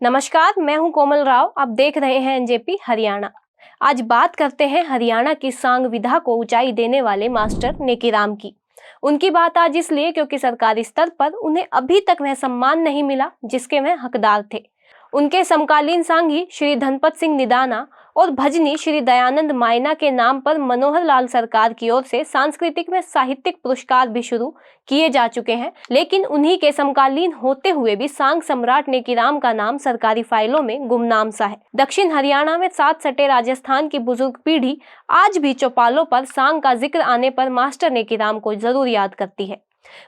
नमस्कार, मैं हूं कोमल राव। आप देख रहे हैं एनजेपी हरियाणा। आज बात करते हैं हरियाणा की सांग विधा को ऊंचाई देने वाले मास्टर नेकीराम की। उनकी बात आज इसलिए क्योंकि सरकारी स्तर पर उन्हें अभी तक वह सम्मान नहीं मिला जिसके वह हकदार थे। उनके समकालीन सांगी श्री धनपत सिंह निदाना और भजनी श्री दयानंद मायना के नाम पर मनोहर लाल सरकार की ओर से सांस्कृतिक व साहित्यिक पुरस्कार भी शुरू किए जा चुके हैं, लेकिन उन्हीं के समकालीन होते हुए भी सांग सम्राट नेकीराम का नाम सरकारी फाइलों में गुमनाम सा है। दक्षिण हरियाणा में साथ सटे राजस्थान की बुजुर्ग पीढ़ी आज भी चौपालों पर सांग का जिक्र आने पर मास्टर नेकीराम को जरूर याद करती है,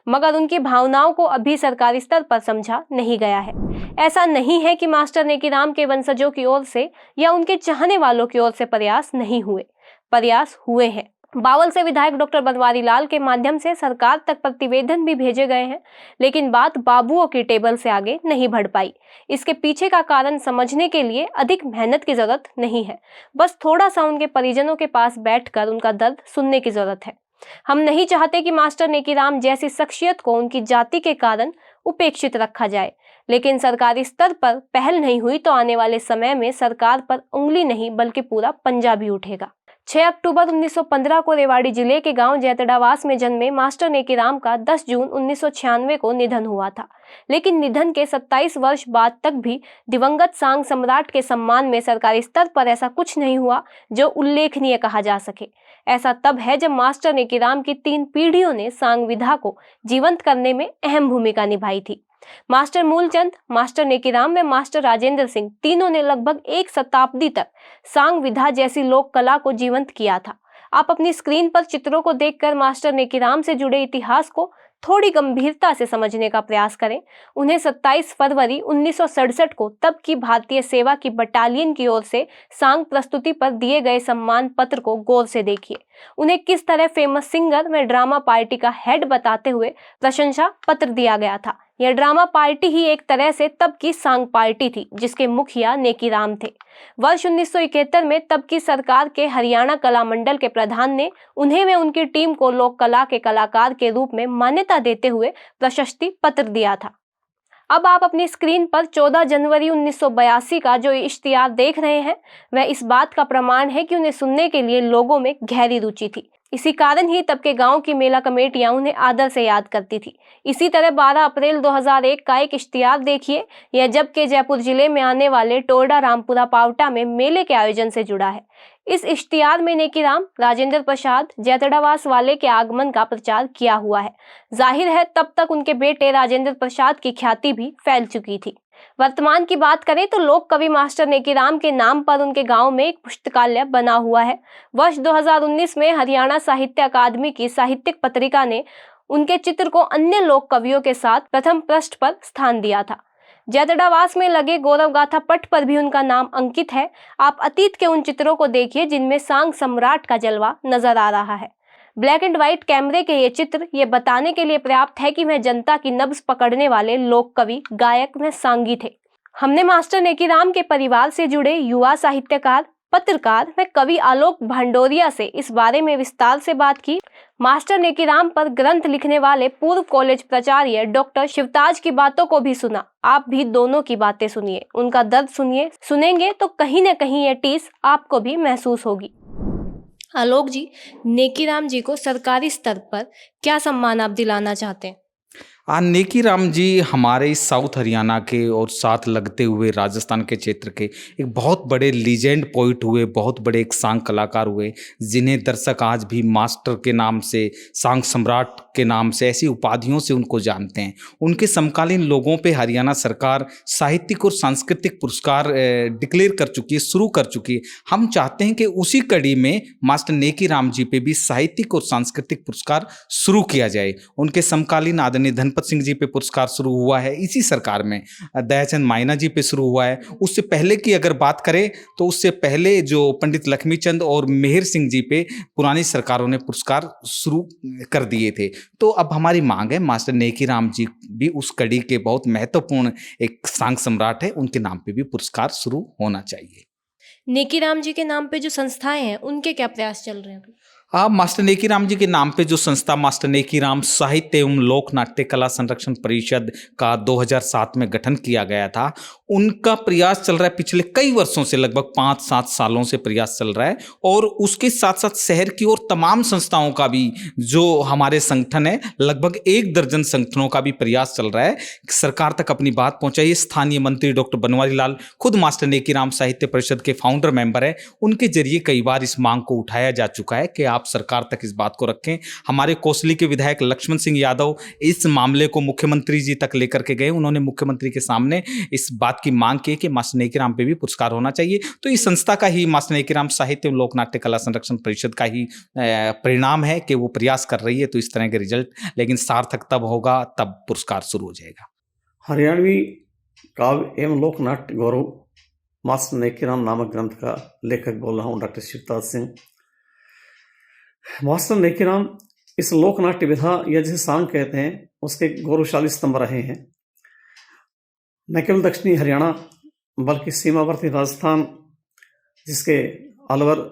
मगर उनकी भावनाओं को अभी सरकारी स्तर पर समझा नहीं गया है। ऐसा नहीं है कि मास्टर नेकीराम के वंशजों की ओर से या उनके चाहने वालों की ओर से प्रयास नहीं हुए, प्रयास हुए हैं। बावल से विधायक डॉक्टर बनवारी लाल के माध्यम से सरकार तक प्रतिवेदन भी भेजे गए हैं, लेकिन बात बाबुओं की टेबल से आगे नहीं बढ़ पाई। इसके पीछे का कारण समझने के लिए अधिक मेहनत की जरूरत नहीं है, बस थोड़ा सा उनके परिजनों के पास बैठकर उनका दर्द सुनने की जरूरत है। हम नहीं चाहते कि मास्टर नेकीराम जैसी शख्सियत को उनकी जाति के कारण उपेक्षित रखा जाए, लेकिन सरकारी स्तर पर पहल नहीं हुई तो आने वाले समय में सरकार पर उंगली नहीं बल्कि पूरा पंजा भी उठेगा। 6 अक्टूबर 1915 को रेवाड़ी जिले के गांव जैतड़ावास में जन्मे मास्टर नेकीराम का 10 जून 1996 को निधन हुआ था, लेकिन निधन के 27 वर्ष बाद तक भी दिवंगत सांग सम्राट के सम्मान में सरकारी स्तर पर ऐसा कुछ नहीं हुआ जो उल्लेखनीय कहा जा सके। ऐसा तब है जब मास्टर नेकीराम की 3 पीढ़ियों ने सांग विधा को जीवंत करने में अहम भूमिका निभाई थी। मास्टर मूलचंद, मास्टर नेकीराम व मास्टर राजेंद्र सिंह तीनों ने लगभग 1 शताब्दी तक सांग विधा जैसी लोक कला को जीवंत किया था। आप अपनी स्क्रीन पर चित्रों को देखकर मास्टर नेकीराम से जुड़े इतिहास को थोड़ी गंभीरता से समझने का प्रयास करें। उन्हें 27 फरवरी 1967 को तब की भारतीय सेवा की बटालियन की ओर से सांग प्रस्तुति पर दिए गए सम्मान पत्र को गौर से देखिए। उन्हें किस तरह फेमस सिंगर व ड्रामा पार्टी का हेड बताते हुए प्रशंसा पत्र दिया गया था। यह ड्रामा पार्टी ही एक तरह से तब की सांग पार्टी थी जिसके मुखिया नेकीराम थे। वर्ष 1971 में तब की सरकार के हरियाणा कला मंडल के प्रधान ने उन्हें व उनकी टीम को लोक कला के कलाकार के रूप में मान्यता देते हुए प्रशस्ति पत्र दिया था। अब आप अपनी स्क्रीन पर 14 जनवरी 1982 का जो इश्तिहार देख रहे हैं वह इस बात का प्रमाण है कि उन्हें सुनने के लिए लोगों में गहरी रुचि थी। इसी कारण ही तब के गांव की मेला कमेटियां उन्हें आदर से याद करती थी। इसी तरह 12 अप्रैल 2001 का एक इश्तिहार देखिए, यह जब के जयपुर जिले में आने वाले टोरडा रामपुरा पावटा में मेले के आयोजन से जुड़ा है। इस इश्तिहार में नेकीराम, राजेंद्र प्रसाद, जैतड़ावास वाले के आगमन का प्रचार किया हुआ है। जाहिर है तब तक उनके बेटे राजेंद्र प्रसाद की ख्याति भी फैल चुकी थी। वर्तमान की बात करें तो लोक कवि मास्टर नेकीराम के नाम पर उनके गांव में एक पुस्तकालय बना हुआ है। वर्ष 2019 में हरियाणा साहित्य अकादमी की साहित्यिक पत्रिका ने उनके चित्र को अन्य लोक कवियों के साथ प्रथम पृष्ठ पर स्थान दिया था। जैतड़ावास में लगे गौरव गाथा पट पर भी उनका नाम अंकित है। आप अतीत के उन चित्रों को देखिए जिनमें सांग सम्राट का जलवा नजर आ रहा है। ब्लैक एंड व्हाइट कैमरे के ये चित्र ये बताने के लिए पर्याप्त है कि वह जनता की नब्ज पकड़ने वाले लोक कवि, गायक व सांगी थे। हमने मास्टर नेकीराम के परिवार से जुड़े युवा साहित्यकार, पत्रकार व कवि आलोक भंडोरिया से इस बारे में विस्तार से बात की। मास्टर नेकीराम पर ग्रंथ लिखने वाले पूर्व कॉलेज प्राचार्य डॉक्टर शिवताज की बातों को भी सुना। आप भी दोनों की बातें सुनिए, उनका दर्द सुनिए। सुनेंगे तो कहीं न कहीं ये टीस आपको भी महसूस होगी। आलोक जी, नेकीराम जी को सरकारी स्तर पर क्या सम्मान आप दिलाना चाहते हैं? नेकीराम जी हमारे साउथ हरियाणा के और साथ लगते हुए राजस्थान के क्षेत्र के एक बहुत बड़े लीजेंड पोइट हुए, बहुत बड़े एक सांग कलाकार हुए, जिन्हें दर्शक आज भी मास्टर के नाम से, सांग सम्राट के नाम से, ऐसी उपाधियों से उनको जानते हैं। उनके समकालीन लोगों पे हरियाणा सरकार साहित्यिक और सांस्कृतिक पुरस्कार डिक्लेयर कर चुकी है, शुरू कर चुकी है। हम चाहते हैं कि उसी कड़ी में मास्टर नेकीराम जी पे भी साहित्यिक और सांस्कृतिक पुरस्कार शुरू किया जाए। उनके समकालीन आदरणीय धनपत सिंह जी पे पुरस्कार शुरू हुआ है इसी सरकार में, दयाचंद मायना जी पे शुरू हुआ है। उससे पहले की अगर बात करें तो उससे पहले जो पंडित लक्ष्मीचंद और मेहर सिंह जी पे पुरानी सरकारों ने पुरस्कार शुरू कर दिए थे। तो अब हमारी मांग है मास्टर नेकीराम जी भी उस कड़ी के बहुत महत्वपूर्ण एक सांग सम्राट है, उनके नाम पे भी पुरस्कार शुरू होना चाहिए। नेकीराम जी के नाम पे जो संस्थाएं हैं उनके क्या प्रयास चल रहे हैं? मास्टर नेकीराम जी के नाम पे जो संस्था मास्टर नेकीराम साहित्य एवं लोक नाट्य कला संरक्षण परिषद का 2007 में गठन किया गया था, उनका प्रयास चल रहा है पिछले कई वर्षों से, लगभग 5-7 सालों से प्रयास चल रहा है। और उसके साथ साथ शहर की और तमाम संस्थाओं का भी, जो हमारे संगठन है, लगभग 1 दर्जन संगठनों का भी प्रयास चल रहा है कि सरकार तक अपनी बात पहुंचाइए। स्थानीय मंत्री डॉक्टर बनवारी लाल खुद मास्टर नेकीराम साहित्य परिषद के फाउंडर मेंबर है, उनके जरिए कई बार इस मांग को उठाया जा चुका है कि आप सरकार तक इस बात को रखें। हमारे कोसली के विधायक लक्ष्मण सिंह यादव इस मामले को मुख्यमंत्री जी तक लेकर के गए। उन्होंने मुख्यमंत्री के सामने इस बात की मांग की कि मास्टर नेकीराम पे भी पुरस्कार होना चाहिए। तो इस संस्था का ही, मास्टर नेकीराम साहित्य एवं लोक नाट्य कला संरक्षण परिषद का ही परिणाम है कि वो प्रयास कर रही है। तो इस तरह के रिजल्ट लेकिन सार्थक तब होगा तब पुरस्कार शुरू हो जाएगा। हरियाणवी काव्य एवं लोक नाट्य गौरव मास्टर नेकीराम नामक ग्रंथ का लेखक बोल रहा हूँ, डॉक्टर शिवताज सिंह। मास्टर नेकीराम इस लोक नाट्य विधा या जिसे सांग कहते हैं उसके गौरवशाली स्तंभ रहे हैं। न केवल दक्षिणी हरियाणा बल्कि सीमावर्ती राजस्थान, जिसके अलवर,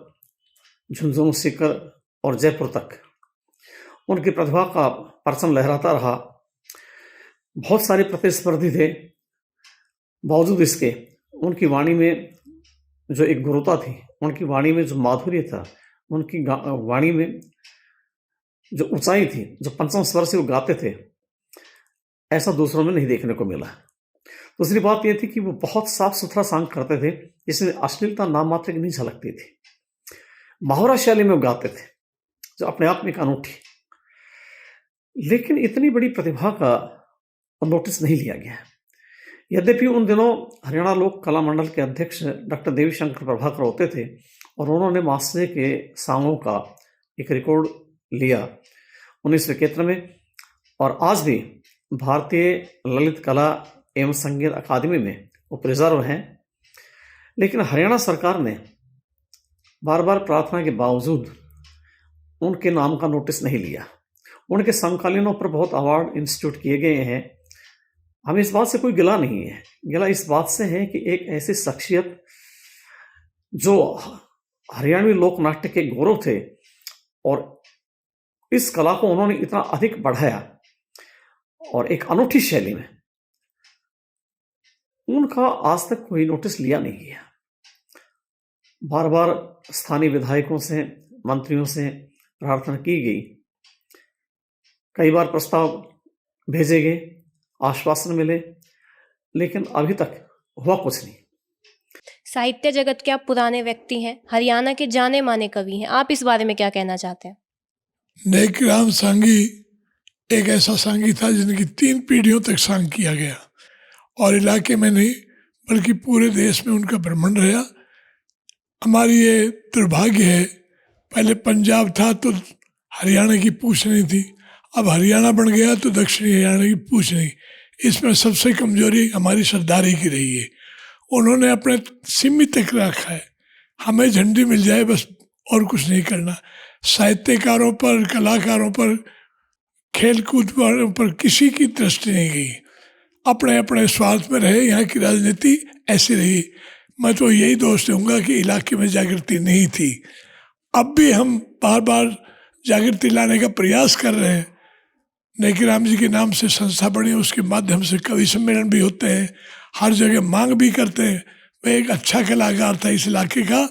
झुंझुनू, सीकर और जयपुर तक उनकी प्रतिभा का परचम लहराता रहा। बहुत सारे प्रतिस्पर्धी थे, बावजूद इसके उनकी वाणी में जो एक गुरुता थी, उनकी वाणी में जो माधुर्य था, उनकी वाणी में जो ऊंचाई थी, जो पंचम स्वर से वो गाते थे, ऐसा दूसरों में नहीं देखने को मिला। दूसरी बात यह थी कि वो बहुत साफ सुथरा सांग करते थे, जिसमें अश्लीलता नाम मात्र की नहीं झलकती थी। माहौरा शैली में वो गाते थे, जो अपने आप में एक अनूठी। लेकिन इतनी बड़ी प्रतिभा का नोटिस नहीं लिया गया। यद्यपि उन दिनों हरियाणा लोक कला मंडल के अध्यक्ष डॉक्टर देवीशंकर प्रभाकर होते थे और उन्होंने मास्टर के सांगों का एक रिकॉर्ड लिया 19वें केंद्र में, और आज भी भारतीय ललित कला एवं संगीत अकादमी में वो प्रिजर्व हैं। लेकिन हरियाणा सरकार ने बार बार प्रार्थना के बावजूद उनके नाम का नोटिस नहीं लिया। उनके समकालीनों पर बहुत अवार्ड इंस्टीट्यूट किए गए हैं। हमें इस बात से कोई गिला नहीं है, गिला इस बात से है कि एक ऐसी शख्सियत जो हरियाणवी लोक नाट्य के गौरव थे और इस कला को उन्होंने इतना अधिक बढ़ाया और एक अनूठी शैली में, उनका आज तक कोई नोटिस लिया नहीं गया। बार बार स्थानीय विधायकों से, मंत्रियों से प्रार्थना की गई, कई बार प्रस्ताव भेजे गए, आश्वासन मिले, लेकिन अभी तक हुआ कुछ नहीं। साहित्य जगत के आप पुराने व्यक्ति हैं, हरियाणा के जाने माने कवि हैं, आप इस बारे में क्या कहना चाहते हैं? नेकीराम सांगी एक ऐसा सांगी था जिनकी 3 पीढ़ियों तक सांग किया गया, और इलाके में नहीं बल्कि पूरे देश में उनका भ्रमण रहा। हमारी ये दुर्भाग्य है, पहले पंजाब था तो हरियाणा की पूछ नहीं थी, अब हरियाणा बन गया तो दक्षिणी हरियाणा की पूछ नहीं। इसमें सबसे कमजोरी हमारी सरदारी की रही है। उन्होंने अपने सीमित तक रखा है, हमें झंडी मिल जाए बस, और कुछ नहीं करना। साहित्यकारों पर, कलाकारों पर, खेल कूद पर किसी की दृष्टि नहीं गई, अपने अपने स्वार्थ में रहे। यहाँ की राजनीति ऐसी रही। मैं तो यही दोष दूंगा कि इलाके में जागृति नहीं थी। अब भी हम बार बार जागृति लाने का प्रयास कर रहे हैं। नेकीराम जी के नाम से संस्था बनी, उसके माध्यम से कवि सम्मेलन भी होते हैं, हर जगह मांग भी करते हैं। मैं एक अच्छा कलाकार था इस इलाके का,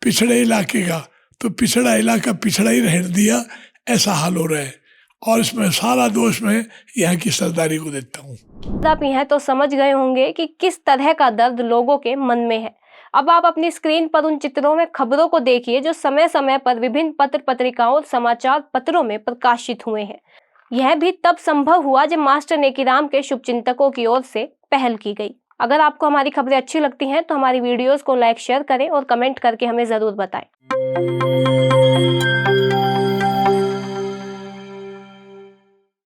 पिछड़े इलाके का, तो पिछड़ा इलाका पिछड़ा ही रहने दिया, ऐसा हाल हो रहा है। और इसमें सारा दोष मैं यहाँ की सरदारी को देता हूँ। आप हैं तो समझ गए होंगे कि किस तरह का दर्द लोगों के मन में है। अब आप अपनी स्क्रीन पर उन चित्रों में खबरों को देखिए जो समय समय पर विभिन्न पत्र पत्रिकाओं और समाचार पत्रों में प्रकाशित हुए हैं। यह भी तब संभव हुआ जब मास्टर नेकीराम के शुभचिंतकों की ओर से पहल की गई। अगर आपको हमारी खबरें अच्छी लगती हैं तो हमारी वीडियोस को लाइक, शेयर करें और कमेंट करके हमें जरूर बताएं।